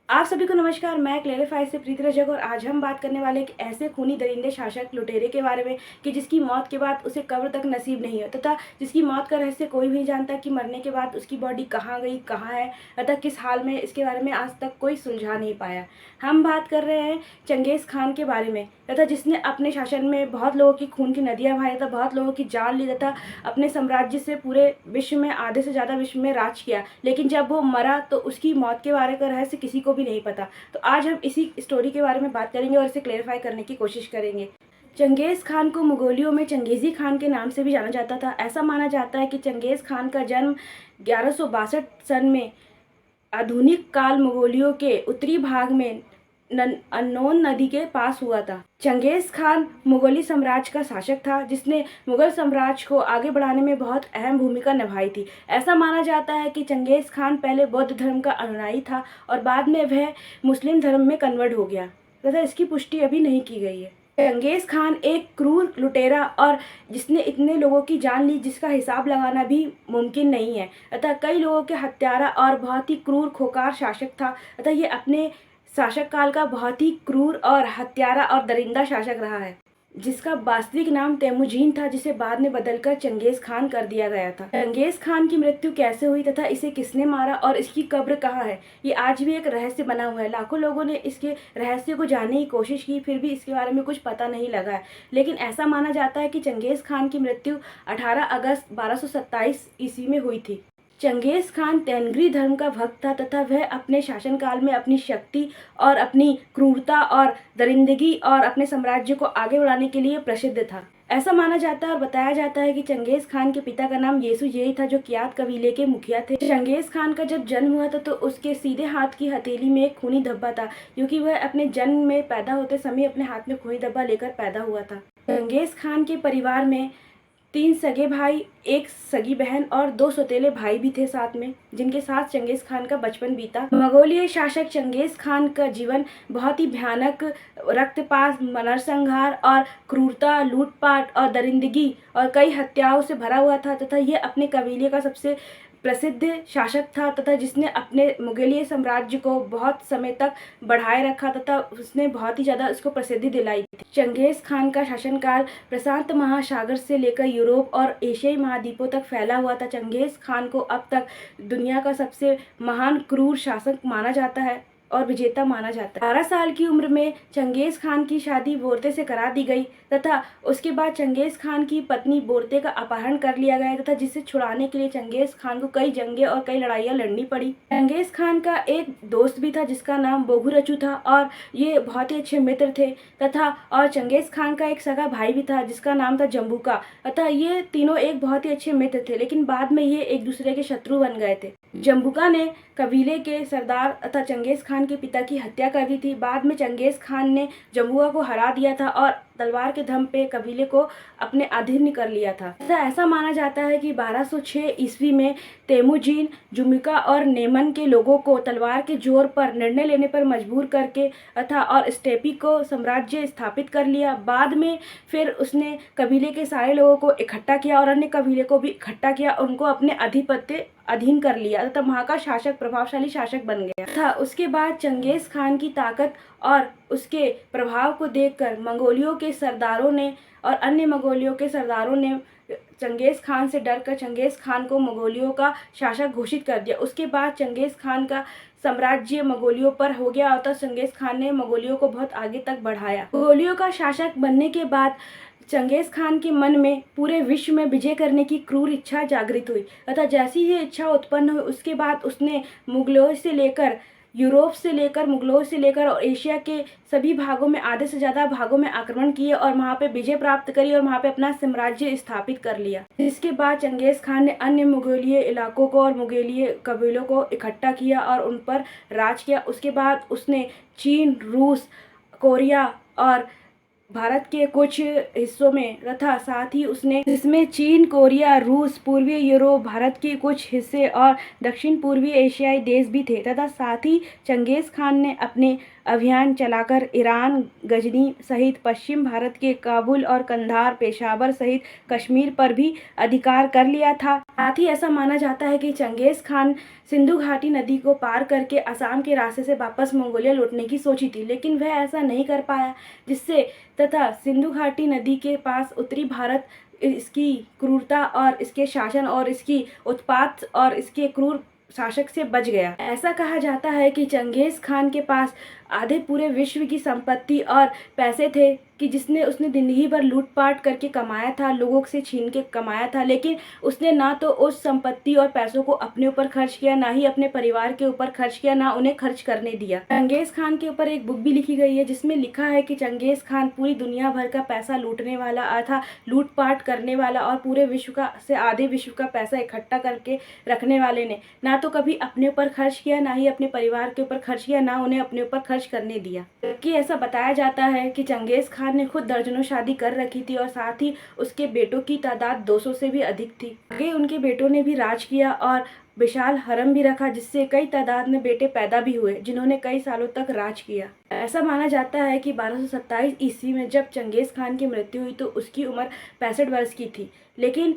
आप सभी को नमस्कार। मैं क्लेरिफाई से प्रीति रजक और आज हम बात करने वाले एक ऐसे खूनी दरिंदे शासक लुटेरे के बारे में कि जिसकी मौत के बाद उसे कब्र तक नसीब नहीं हो तथा जिसकी मौत का रहस्य कोई भी नहीं जानता कि मरने के बाद उसकी बॉडी कहाँ गई, कहाँ है तथा किस हाल में। इसके बारे में आज तक कोई सुलझा नहीं पाया। हम बात कर रहे हैं चंगेज़ खान के बारे में तथा जिसने अपने शासन में बहुत लोगों की खून की नदियाँ बहाई तथा बहुत लोगों की जान ली तथा अपने साम्राज्य से पूरे विश्व में आधे से ज़्यादा विश्व में राज किया। लेकिन जब वो मरा तो उसकी मौत के बारे का रहस्य किसी को भी नहीं पता। तो आज हम इसी स्टोरी के बारे में बात करेंगे और इसे क्लेरिफाई करने की कोशिश करेंगे। चंगेज़ खान को मुगलों में चंगेज़ी खान के नाम से भी जाना जाता था। ऐसा माना जाता है कि चंगेज़ खान का जन्म 1162 सन में आधुनिक काल मंगोलियों के उत्तरी भाग में अन्नोन नदी के पास हुआ था। चंगेज़ खान मुगली साम्राज्य का शासक था जिसने मुगल साम्राज्य को आगे बढ़ाने में बहुत अहम भूमिका निभाई थी। ऐसा माना जाता है कि चंगेज़ खान पहले बौद्ध धर्म का अनुयायी था और बाद में वह मुस्लिम धर्म में कन्वर्ट हो गया तथा इसकी पुष्टि अभी नहीं की गई है। चंगेज़ खान एक क्रूर लुटेरा और जिसने इतने लोगों की जान ली जिसका हिसाब लगाना भी मुमकिन नहीं है अतः कई लोगों के हत्यारा और बहुत ही क्रूर खोकार शासक था अतः ये अपने शासक काल का बहुत ही क्रूर और हत्यारा और दरिंदा शासक रहा है जिसका वास्तविक नाम तेमुजीन था जिसे बाद में बदलकर चंगेज़ खान कर दिया गया था। चंगेज़ खान की मृत्यु कैसे हुई तथा इसे किसने मारा और इसकी कब्र कहाँ है, ये आज भी एक रहस्य बना हुआ है। लाखों लोगों ने इसके रहस्य को जानने की कोशिश की फिर भी इसके बारे में कुछ पता नहीं लगा है। लेकिन ऐसा माना जाता है कि चंगेज़ खान की मृत्यु 18 अगस्त 1227 ईस्वी में हुई थी। चंगेज़ खान तेंगरी धर्म का भक्त था तथा वह अपने शासनकाल में अपनी शक्ति और अपनी क्रूरता और दरिंदगी और अपने साम्राज्य को आगे बढ़ाने के लिए प्रसिद्ध था। ऐसा माना जाता है और बताया जाता है कि चंगेज़ खान के पिता का नाम येसुजेई था जो कियात कबीले के मुखिया थे। चंगेज़ खान का जब जन्म हुआ था तो उसके सीधे हाथ की हथेली में एक खूनी धब्बा था क्योंकि वह अपने जन्म में पैदा होते समय अपने हाथ में खूनी धब्बा लेकर पैदा हुआ था। चंगेज़ खान के परिवार में 3 सगे भाई, 1 सगी बहन और 2 सौतेले भाई भी थे साथ में, जिनके साथ चंगेज़ खान का बचपन बीता। मंगोलियाई शासक चंगेज़ खान का जीवन बहुत ही भयानक रक्तपात, नरसंहार और क्रूरता, लूटपाट और दरिंदगी और कई हत्याओं से भरा हुआ था तथा यह अपने कबीले का सबसे प्रसिद्ध शासक था तथा जिसने अपने मुगलिय साम्राज्य को बहुत समय तक बढ़ाए रखा तथा उसने बहुत ही ज़्यादा उसको प्रसिद्धि दिलाई थी। चंगेज़ खान का शासनकाल प्रशांत महासागर से लेकर यूरोप और एशियाई महाद्वीपों तक फैला हुआ था। चंगेज़ खान को अब तक दुनिया का सबसे महान क्रूर शासक माना जाता है और विजेता माना जाता है। 12 साल की उम्र में चंगेज़ खान की शादी बोरते से करा दी गई तथा उसके बाद चंगेज़ खान की पत्नी बोरते का अपहरण कर लिया गया तथा जिसे छुड़ाने के लिए चंगेज़ खान को कई जंगें और कई लड़ाइयाँ लड़नी पड़ी। चंगेज़ खान का एक दोस्त भी था जिसका नाम बोगुरचू था और ये बहुत ही अच्छे मित्र थे तथा और चंगेज़ खान का एक सगा भाई भी था जिसका नाम था जम्बूका। अतः ये तीनों एक बहुत ही अच्छे मित्र थे लेकिन बाद में ये एक दूसरे के शत्रु बन गए थे। जम्बूका ने कबीले के सरदार तथा चंगेज़ खान के पिता की हत्या कर दी थी। बाद में चंगेज़ खान ने जम्बूका को हरा दिया था और तलवार के दम पे कबीले को अपने अधीन कर लिया था। ऐसा माना जाता है कि 1206 ईस्वी में तेमुजीन जुमिका और नेमन के लोगों को तलवार के जोर पर निर्णय लेने पर मजबूर करके तथा और स्टेपी को साम्राज्य स्थापित कर लिया। बाद में फिर उसने कबीले के सारे लोगों को इकट्ठा किया और अन्य कबीले को भी इकट्ठा किया, उनको अपने आधिपत्य अधीन कर लिया तथा वहाँ का शासक प्रभावशाली शासक बन गया था। उसके बाद चंगेज़ खान की ताकत और उसके प्रभाव को देखकर मंगोलियों के सरदारों ने और अन्य मंगोलियों के सरदारों ने चंगेज़ खान से डरकर चंगेज़ खान को मंगोलियों का शासक घोषित कर दिया। उसके बाद चंगेज़ खान का साम्राज्य मंगोलियों पर हो गया और चंगेज़ खान ने मंगोलियों को बहुत आगे तक बढ़ाया। मंगोलियों का शासक बनने के बाद चंगेज़ खान के मन में पूरे विश्व में विजय करने की क्रूर इच्छा जागृत हुई तथा जैसी ही इच्छा उत्पन्न हुई उसके बाद उसने मुगलों से लेकर यूरोप से लेकर मुगलों से लेकर और एशिया के सभी भागों में आधे से ज़्यादा भागों में आक्रमण किए और वहाँ पे विजय प्राप्त करी और वहाँ पे अपना साम्राज्य स्थापित कर लिया। इसके बाद चंगेज़ खान ने अन्य मुगलिय इलाकों को और मुगलिय कबीलों को इकट्ठा किया और उन पर राज किया। उसके बाद उसने चीन, रूस, कोरिया और भारत के कुछ हिस्सों में तथा साथ ही उसने जिसमें चीन, कोरिया, रूस, पूर्वी यूरोप, भारत के कुछ हिस्से और दक्षिण पूर्वी एशियाई देश भी थे तथा साथ ही चंगेज़ खान ने अपने अभियान चलाकर ईरान, गजनी सहित पश्चिम भारत के काबुल और कंधार, पेशावर सहित कश्मीर पर भी अधिकार कर लिया था। साथ ही ऐसा माना जाता है कि चंगेज़ खान सिंधु घाटी नदी को पार करके असम के रास्ते से वापस मंगोलिया लौटने की सोची थी, लेकिन वह ऐसा नहीं कर पाया, जिससे तथा सिंधु घाटी नदी के पास उत्तरी भारत इसकी क्रूरता और इसके शासन और इसकी उत्पात और इसके क्रूर शासक से बच गया। ऐसा कहा जाता है कि चंगेज़ खान के पास आधे पूरे विश्व की संपत्ति और पैसे थे कि जिसने उसने जिंदगी भर लूटपाट करके कमाया था, लोगों से छीन के कमाया था, लेकिन उसने ना तो उस संपत्ति और पैसों को अपने ऊपर खर्च किया, ना ही अपने परिवार के ऊपर खर्च किया, ना उन्हें खर्च करने दिया। चंगेज़ खान के ऊपर एक बुक भी लिखी गई है जिसमें लिखा है कि चंगेज़ खान पूरी दुनिया भर का पैसा लूटने वाला था, लूटपाट करने वाला और पूरे विश्व का से आधे विश्व का पैसा इकट्ठा करके रखने वाले ने ना तो कभी अपने ऊपर खर्च किया, ना ही अपने परिवार के ऊपर खर्च किया, ना उन्हें अपने ऊपर खर्च करने दिया। जबकि ऐसा बताया जाता है कि चंगेज़ खान ने खुद दर्जनों शादी कर रखी थी और साथ ही उसके बेटों की तादाद 200 से भी अधिक थी। आगे उनके बेटों ने भी राज किया और विशाल हरम भी रखा, जिससे कई तादाद में बेटे पैदा भी हुए जिन्होंने कई सालों तक राज किया। ऐसा माना जाता है कि 1227 ईस्वी में जब चंगेज़ खान की मृत्यु हुई तो उसकी उम्र 65 वर्ष की थी, लेकिन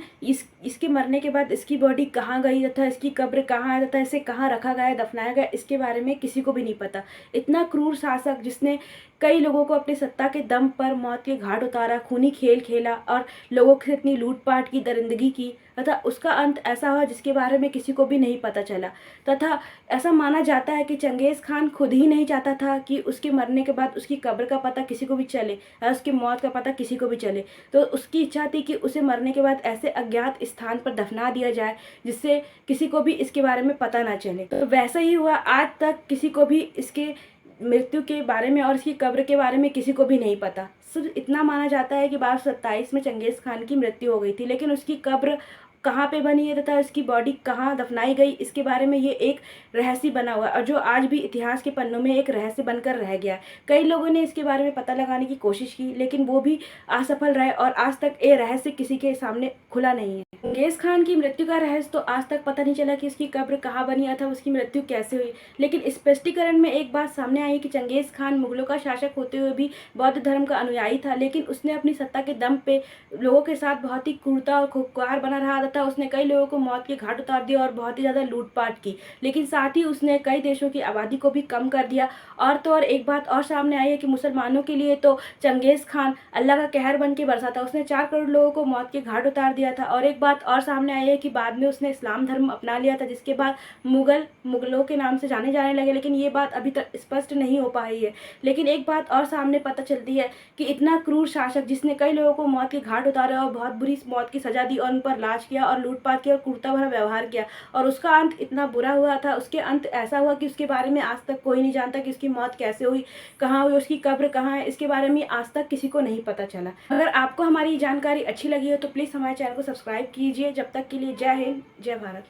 इसके मरने के बाद इसकी बॉडी कहाँ गई तथा इसकी कब्र कहाँ है तथा इसे कहाँ रखा गया, दफनाया गया, इसके बारे में किसी को भी नहीं पता। इतना क्रूर शासक जिसने कई लोगों को अपनी सत्ता के दम पर मौत के घाट उतारा, खूनी खेल खेला और लोगों से इतनी लूटपाट की, दरिंदगी की तथा उसका अंत ऐसा हुआ जिसके बारे में किसी को भी नहीं पता चला। तथा ऐसा माना जाता है कि चंगेज़ खान खुद ही नहीं चाहता था कि उसके मरने के बाद उसकी कब्र का पता किसी को भी चले या उसकी मौत का पता किसी को भी चले, तो उसकी इच्छा थी कि उसे मरने के बाद ऐसे अज्ञात स्थान पर दफना दिया जाए जिससे किसी को भी इसके बारे में पता ना चले। तो वैसा ही हुआ, आज तक किसी को भी इसके मृत्यु के बारे में और इसकी कब्र के बारे में किसी को भी नहीं पता। सिर्फ इतना माना जाता है कि 1227 में चंगेज़ खान की मृत्यु हो गई थी, लेकिन उसकी कब्र कहाँ पे बनी है तथा इसकी बॉडी कहाँ दफनाई गई, इसके बारे में ये एक रहस्य बना हुआ है और जो आज भी इतिहास के पन्नों में एक रहस्य बनकर रह गया है। कई लोगों ने इसके बारे में पता लगाने की कोशिश की, लेकिन वो भी असफल रहे और आज तक ये रहस्य किसी के सामने खुला नहीं है। चंगेज़ खान की मृत्यु का रहस्य तो आज तक पता नहीं चला कि उसकी कब्र कहाँ बनी अथवा उसकी मृत्यु कैसे हुई, लेकिन स्पष्टीकरण में एक बात सामने आई कि चंगेज़ खान मुगलों का शासक होते हुए भी बौद्ध धर्म का अनुयायी था, लेकिन उसने अपनी सत्ता के दम पे लोगों के साथ बहुत ही क्रूरता और खुंखार बना रहा था। उसने कई लोगों को मौत के घाट उतार दिया और बहुत ही ज़्यादा लूटपाट की, लेकिन साथ ही उसने कई देशों की आबादी को भी कम कर दिया। और तो और एक बात और सामने आई है कि मुसलमानों के लिए तो चंगेज़ खान अल्लाह का कहर बन के बरसा था। उसने 4 करोड़ लोगों को मौत के घाट उतार दिया था। और एक बात और सामने आई है कि बाद में उसने इस्लाम धर्म अपना लिया था, जिसके बाद मुगलों के नाम से जाने जाने लगे, लेकिन ये बात अभी तक स्पष्ट नहीं हो पाई है। लेकिन एक बात और सामने पता चलती है कि इतना क्रूर शासक जिसने कई लोगों को मौत के घाट उतारा और बहुत बुरी मौत की सजा दी और उन पर लाश किया और लूटपाट किया और क्रूरता भरा व्यवहार किया, और उसका अंत इतना बुरा हुआ था, उसके अंत ऐसा हुआ कि उसके बारे में आज तक कोई नहीं जानता कि उसकी मौत कैसे हुई, कहाँ हुई, उसकी कब्र कहाँ है, इसके बारे में आज तक किसी को नहीं पता चला। अगर आपको हमारी जानकारी अच्छी लगी हो तो प्लीज़ हमारे चैनल को सब्सक्राइब कीजिए। जब तक के लिए जय हिंद, जय भारत।